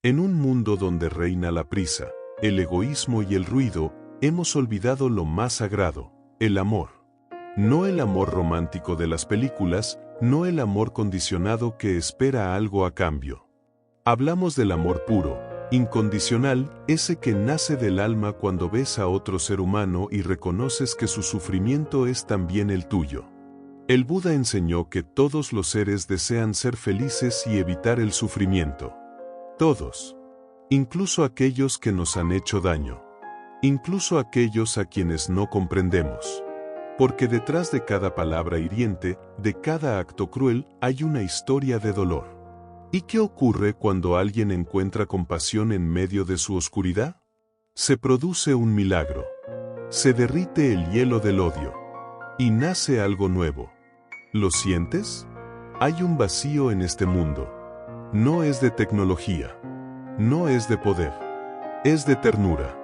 En un mundo donde reina la prisa, el egoísmo y el ruido, hemos olvidado lo más sagrado, el amor. No el amor romántico de las películas, no el amor condicionado que espera algo a cambio. Hablamos del amor puro, incondicional, ese que nace del alma cuando ves a otro ser humano y reconoces que su sufrimiento es también el tuyo. El Buda enseñó que todos los seres desean ser felices y evitar el sufrimiento. Todos. Incluso aquellos que nos han hecho daño. Incluso aquellos a quienes no comprendemos. Porque detrás de cada palabra hiriente, de cada acto cruel, hay una historia de dolor. ¿Y qué ocurre cuando alguien encuentra compasión en medio de su oscuridad? Se produce un milagro. Se derrite el hielo del odio. Y nace algo nuevo. ¿Lo sientes? Hay un vacío en este mundo. No es de tecnología. No es de poder. Es de ternura.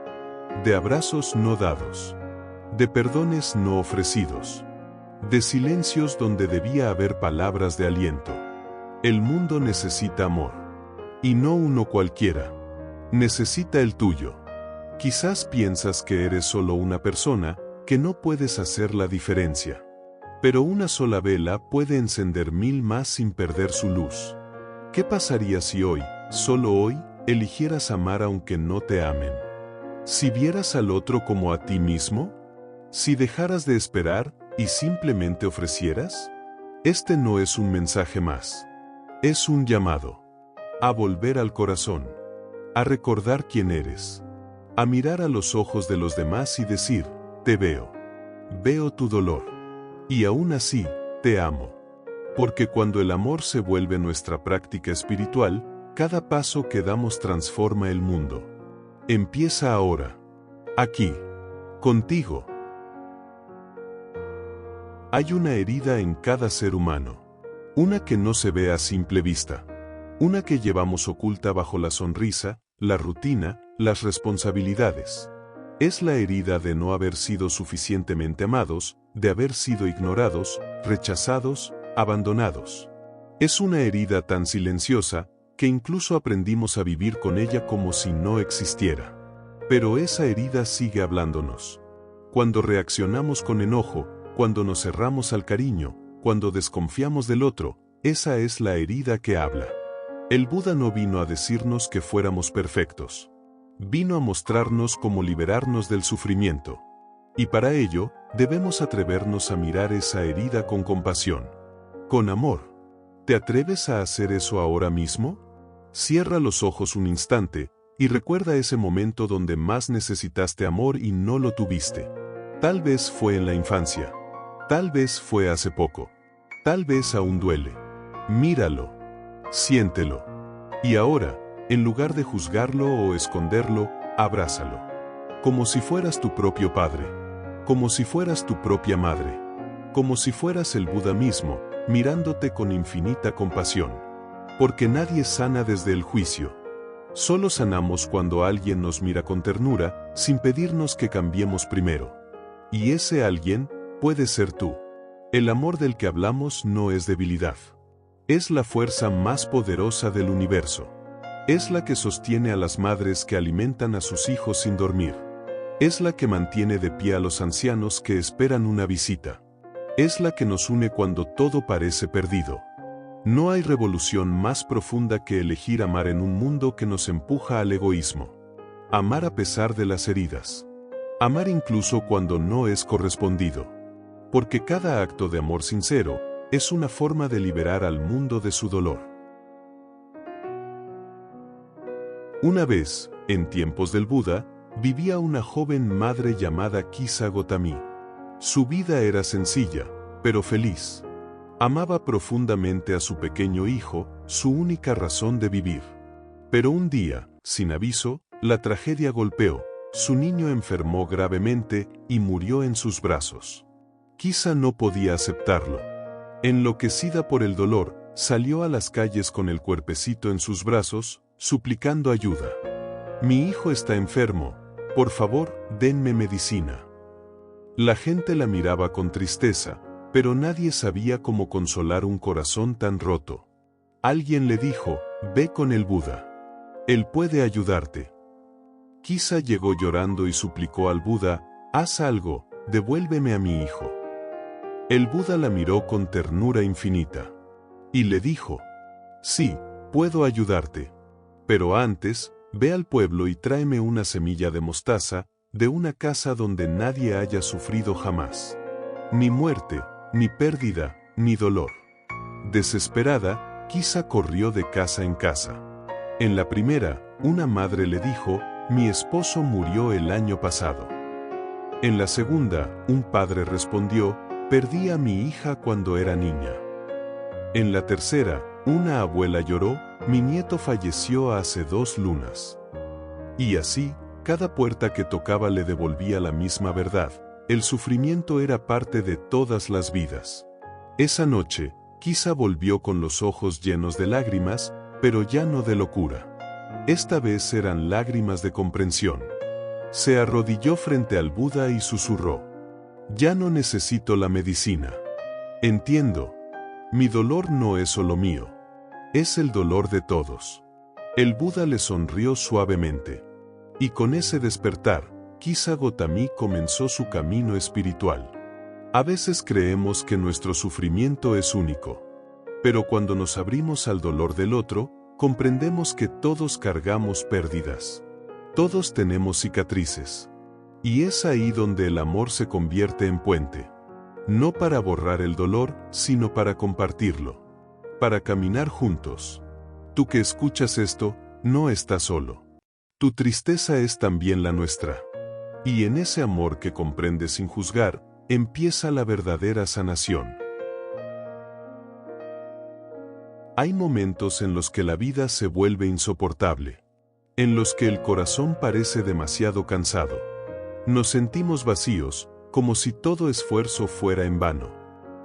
De abrazos no dados. De perdones no ofrecidos. De silencios donde debía haber palabras de aliento. El mundo necesita amor. Y no uno cualquiera. Necesita el tuyo. Quizás piensas que eres solo una persona, que no puedes hacer la diferencia. Pero una sola vela puede encender 1000 más sin perder su luz. ¿Qué pasaría si hoy, solo hoy, eligieras amar aunque no te amen? Si vieras al otro como a ti mismo, si dejaras de esperar y simplemente ofrecieras, este no es un mensaje más. Es un llamado. A volver al corazón. A recordar quién eres. A mirar a los ojos de los demás y decir, te veo. Veo tu dolor. Y aún así, te amo. Porque cuando el amor se vuelve nuestra práctica espiritual, cada paso que damos transforma el mundo. Empieza ahora. Aquí. Contigo. Hay una herida en cada ser humano. Una que no se ve a simple vista. Una que llevamos oculta bajo la sonrisa, la rutina, las responsabilidades. Es la herida de no haber sido suficientemente amados, de haber sido ignorados, rechazados, abandonados. Es una herida tan silenciosa, que incluso aprendimos a vivir con ella como si no existiera. Pero esa herida sigue hablándonos. Cuando reaccionamos con enojo, cuando nos cerramos al cariño, cuando desconfiamos del otro, esa es la herida que habla. El Buda no vino a decirnos que fuéramos perfectos. Vino a mostrarnos cómo liberarnos del sufrimiento. Y para ello, debemos atrevernos a mirar esa herida con compasión. Con amor. ¿Te atreves a hacer eso ahora mismo? Cierra los ojos un instante, y recuerda ese momento donde más necesitaste amor y no lo tuviste. Tal vez fue en la infancia. Tal vez fue hace poco. Tal vez aún duele. Míralo. Siéntelo. Y ahora, en lugar de juzgarlo o esconderlo, abrázalo. Como si fueras tu propio padre. Como si fueras tu propia madre. Como si fueras el Buda mismo, mirándote con infinita compasión. Porque nadie sana desde el juicio. Solo sanamos cuando alguien nos mira con ternura, sin pedirnos que cambiemos primero. Y ese alguien puede ser tú. El amor del que hablamos no es debilidad. Es la fuerza más poderosa del universo. Es la que sostiene a las madres que alimentan a sus hijos sin dormir. Es la que mantiene de pie a los ancianos que esperan una visita. Es la que nos une cuando todo parece perdido. No hay revolución más profunda que elegir amar en un mundo que nos empuja al egoísmo. Amar a pesar de las heridas. Amar incluso cuando no es correspondido. Porque cada acto de amor sincero es una forma de liberar al mundo de su dolor. Una vez, en tiempos del Buda, vivía una joven madre llamada Kisa Gotami. Su vida era sencilla, pero feliz. Amaba profundamente a su pequeño hijo, su única razón de vivir. Pero un día, sin aviso, la tragedia golpeó. Su niño enfermó gravemente y murió en sus brazos. Kisa no podía aceptarlo. Enloquecida por el dolor, salió a las calles con el cuerpecito en sus brazos, suplicando ayuda. Mi hijo está enfermo, por favor, denme medicina. La gente la miraba con tristeza, pero nadie sabía cómo consolar un corazón tan roto. Alguien le dijo, ve con el Buda. Él puede ayudarte. Kisa llegó llorando y suplicó al Buda, haz algo, devuélveme a mi hijo. El Buda la miró con ternura infinita. Y le dijo, sí, puedo ayudarte. Pero antes, ve al pueblo y tráeme una semilla de mostaza, de una casa donde nadie haya sufrido jamás. Ni muerte, ni pérdida, ni dolor. Desesperada, Kisa corrió de casa en casa. En la primera, una madre le dijo, mi esposo murió el año pasado. En la segunda, un padre respondió, perdí a mi hija cuando era niña. En la tercera, una abuela lloró, mi nieto falleció hace 2 lunas. Y así, cada puerta que tocaba le devolvía la misma verdad, el sufrimiento era parte de todas las vidas. Esa noche, Kisa volvió con los ojos llenos de lágrimas, pero ya no de locura. Esta vez eran lágrimas de comprensión. Se arrodilló frente al Buda y susurró, ya no necesito la medicina. Entiendo. Mi dolor no es solo mío. Es el dolor de todos. El Buda le sonrió suavemente. Y con ese despertar, Kisa Gotami comenzó su camino espiritual. A veces creemos que nuestro sufrimiento es único. Pero cuando nos abrimos al dolor del otro, comprendemos que todos cargamos pérdidas. Todos tenemos cicatrices. Y es ahí donde el amor se convierte en puente. No para borrar el dolor, sino para compartirlo. Para caminar juntos. Tú que escuchas esto, no estás solo. Tu tristeza es también la nuestra. Y en ese amor que comprende sin juzgar, empieza la verdadera sanación. Hay momentos en los que la vida se vuelve insoportable. En los que el corazón parece demasiado cansado. Nos sentimos vacíos, como si todo esfuerzo fuera en vano.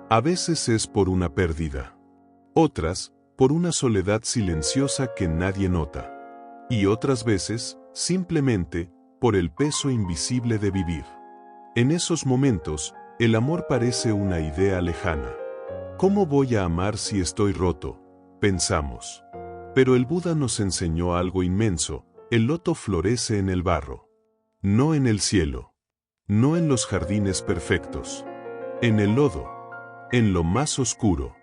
A veces es por una pérdida. Otras, por una soledad silenciosa que nadie nota. Y otras veces, simplemente, por el peso invisible de vivir. En esos momentos, el amor parece una idea lejana. ¿Cómo voy a amar si estoy roto? Pensamos. Pero el Buda nos enseñó algo inmenso, el loto florece en el barro. No en el cielo. No en los jardines perfectos. En el lodo. En lo más oscuro.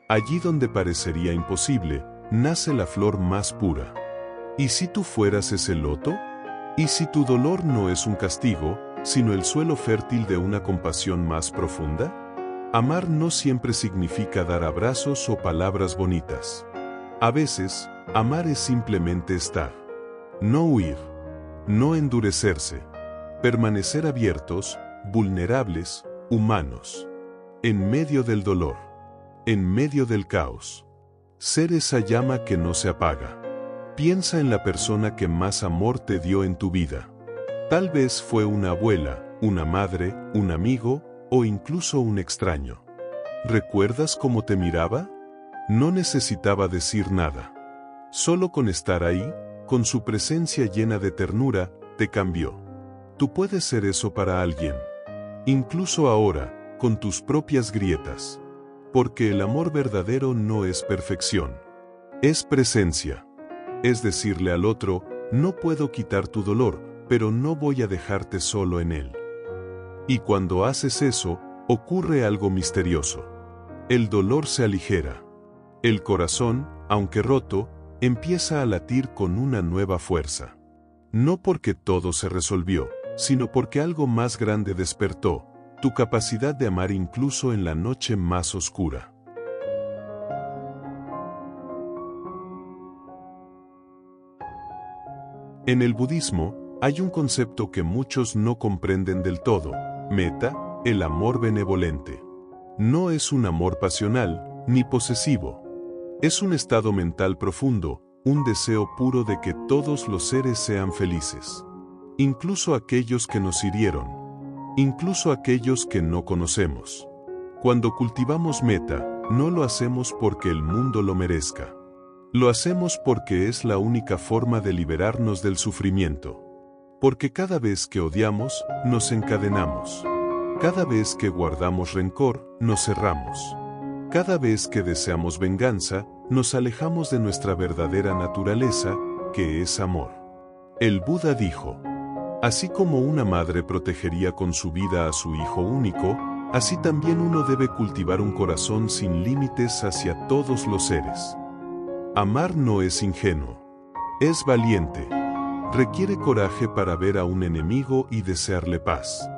Allí donde parecería imposible, nace la flor más pura. ¿Y si tú fueras ese loto? ¿Y si tu dolor no es un castigo, sino el suelo fértil de una compasión más profunda? Amar no siempre significa dar abrazos o palabras bonitas. A veces, amar es simplemente estar. No huir. No endurecerse. Permanecer abiertos, vulnerables, humanos. En medio del dolor. En medio del caos. Ser esa llama que no se apaga. Piensa en la persona que más amor te dio en tu vida. Tal vez fue una abuela, una madre, un amigo, o incluso un extraño. ¿Recuerdas cómo te miraba? No necesitaba decir nada. Solo con estar ahí, con su presencia llena de ternura, te cambió. Tú puedes ser eso para alguien. Incluso ahora, con tus propias grietas. Porque el amor verdadero no es perfección. Es presencia. Es decirle al otro, no puedo quitar tu dolor, pero no voy a dejarte solo en él. Y cuando haces eso, ocurre algo misterioso. El dolor se aligera. El corazón, aunque roto, empieza a latir con una nueva fuerza. No porque todo se resolvió, sino porque algo más grande despertó, tu capacidad de amar incluso en la noche más oscura. En el budismo, hay un concepto que muchos no comprenden del todo, metta, el amor benevolente. No es un amor pasional, ni posesivo. Es un estado mental profundo, un deseo puro de que todos los seres sean felices. Incluso aquellos que nos hirieron. Incluso aquellos que no conocemos. Cuando cultivamos metta, no lo hacemos porque el mundo lo merezca. Lo hacemos porque es la única forma de liberarnos del sufrimiento. Porque cada vez que odiamos, nos encadenamos. Cada vez que guardamos rencor, nos cerramos. Cada vez que deseamos venganza, nos alejamos de nuestra verdadera naturaleza, qué es amor. El Buda dijo: así como una madre protegería con su vida a su hijo único, así también uno debe cultivar un corazón sin límites hacia todos los seres. Amar no es ingenuo. Es valiente. Requiere coraje para ver a un enemigo y desearle paz.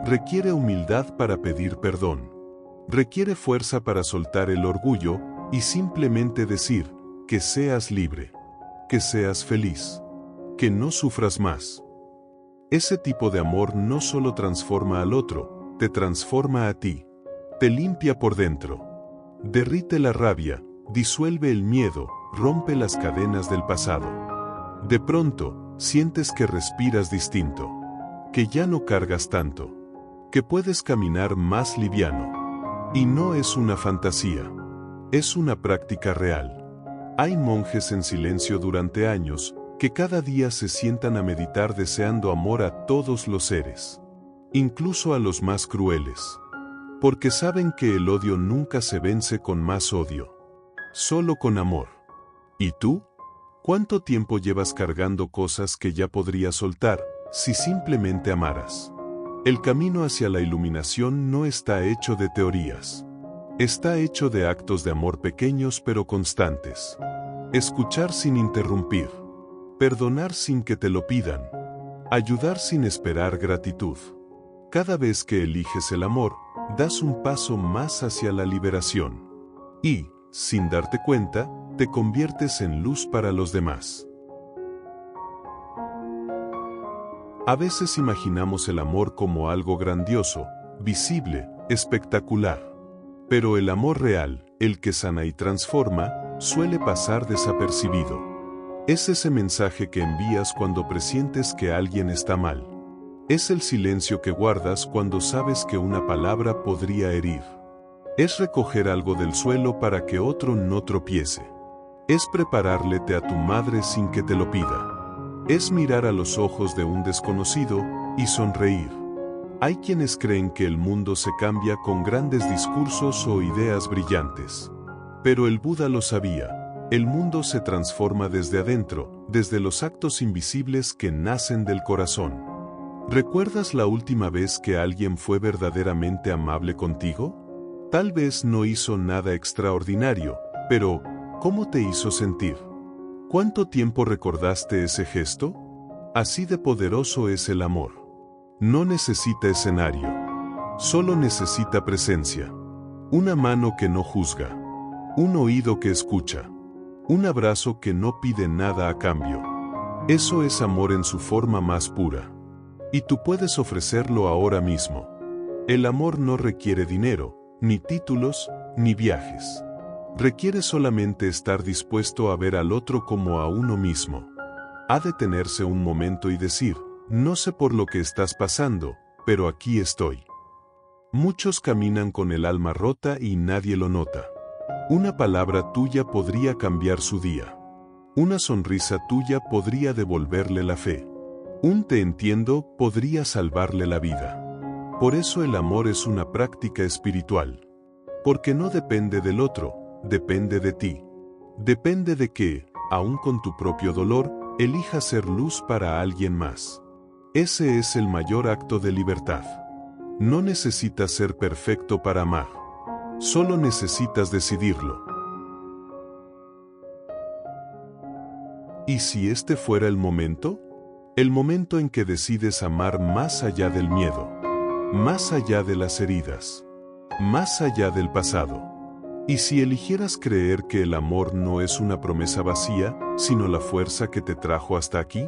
Requiere humildad para pedir perdón. Requiere fuerza para soltar el orgullo y simplemente decir: que seas libre. Que seas feliz. Que no sufras más. Ese tipo de amor no solo transforma al otro, te transforma a ti. Te limpia por dentro. Derrite la rabia, disuelve el miedo, rompe las cadenas del pasado. De pronto, sientes que respiras distinto. Que ya no cargas tanto. Que puedes caminar más liviano. Y no es una fantasía. Es una práctica real. Hay monjes en silencio durante años, que cada día se sientan a meditar deseando amor a todos los seres. Incluso a los más crueles. Porque saben que el odio nunca se vence con más odio. Solo con amor. ¿Y tú? ¿Cuánto tiempo llevas cargando cosas que ya podrías soltar, si simplemente amaras? El camino hacia la iluminación no está hecho de teorías. Está hecho de actos de amor pequeños pero constantes. Escuchar sin interrumpir. Perdonar sin que te lo pidan. Ayudar sin esperar gratitud. Cada vez que eliges el amor, das un paso más hacia la liberación. Y, sin darte cuenta, te conviertes en luz para los demás. A veces imaginamos el amor como algo grandioso, visible, espectacular. Pero el amor real, el que sana y transforma, suele pasar desapercibido. Es ese mensaje que envías cuando presientes que alguien está mal. Es el silencio que guardas cuando sabes que una palabra podría herir. Es recoger algo del suelo para que otro no tropiece. Es prepararle té a tu madre sin que te lo pida. Es mirar a los ojos de un desconocido y sonreír. Hay quienes creen que el mundo se cambia con grandes discursos o ideas brillantes. Pero el Buda lo sabía. El mundo se transforma desde adentro, desde los actos invisibles que nacen del corazón. ¿Recuerdas la última vez que alguien fue verdaderamente amable contigo? Tal vez no hizo nada extraordinario, pero ¿cómo te hizo sentir? ¿Cuánto tiempo recordaste ese gesto? Así de poderoso es el amor. No necesita escenario. Solo necesita presencia. Una mano que no juzga. Un oído que escucha. Un abrazo que no pide nada a cambio. Eso es amor en su forma más pura. Y tú puedes ofrecerlo ahora mismo. El amor no requiere dinero, ni títulos, ni viajes. Requiere solamente estar dispuesto a ver al otro como a uno mismo. Ha de detenerse un momento y decir: no sé por lo que estás pasando, pero aquí estoy. Muchos caminan con el alma rota y nadie lo nota. Una palabra tuya podría cambiar su día. Una sonrisa tuya podría devolverle la fe. Un te entiendo podría salvarle la vida. Por eso el amor es una práctica espiritual. Porque no depende del otro, depende de ti. Depende de que, aun con tu propio dolor, elijas ser luz para alguien más. Ese es el mayor acto de libertad. No necesitas ser perfecto para amar. Solo necesitas decidirlo. ¿Y si este fuera el momento? El momento en que decides amar más allá del miedo, más allá de las heridas, más allá del pasado. ¿Y si eligieras creer que el amor no es una promesa vacía, sino la fuerza que te trajo hasta aquí?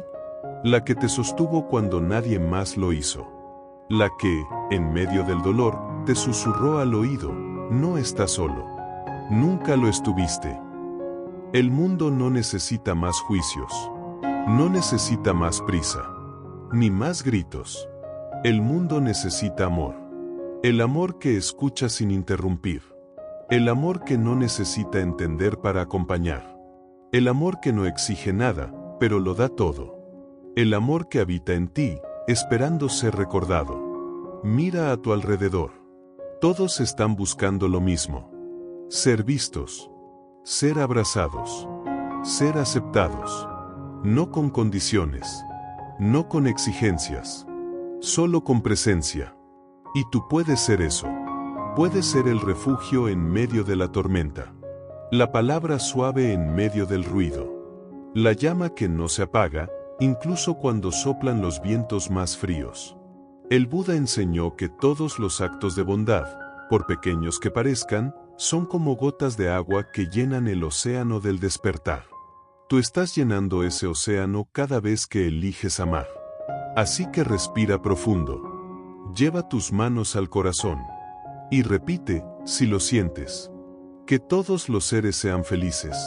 La que te sostuvo cuando nadie más lo hizo. La que, en medio del dolor, te susurró al oído: no estás solo. Nunca lo estuviste. El mundo no necesita más juicios. No necesita más prisa. Ni más gritos. El mundo necesita amor. El amor que escucha sin interrumpir. El amor que no necesita entender para acompañar. El amor que no exige nada, pero lo da todo. El amor que habita en ti, esperando ser recordado. Mira a tu alrededor. Todos están buscando lo mismo. Ser vistos. Ser abrazados. Ser aceptados. No con condiciones. No con exigencias. Solo con presencia. Y tú puedes ser eso. Puedes ser el refugio en medio de la tormenta. La palabra suave en medio del ruido. La llama que no se apaga, incluso cuando soplan los vientos más fríos. El Buda enseñó que todos los actos de bondad, por pequeños que parezcan, son como gotas de agua que llenan el océano del despertar. Tú estás llenando ese océano cada vez que eliges amar. Así que respira profundo. Lleva tus manos al corazón. Y repite, si lo sientes. Que todos los seres sean felices.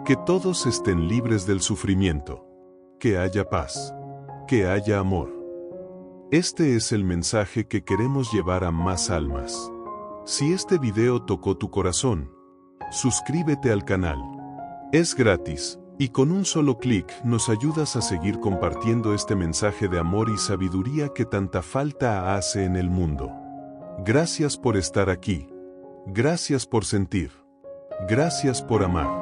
Que todos estén libres del sufrimiento. Que haya paz. Que haya amor. Este es el mensaje que queremos llevar a más almas. Si este video tocó tu corazón, suscríbete al canal. Es gratis, y con un solo clic nos ayudas a seguir compartiendo este mensaje de amor y sabiduría que tanta falta hace en el mundo. Gracias por estar aquí. Gracias por sentir. Gracias por amar.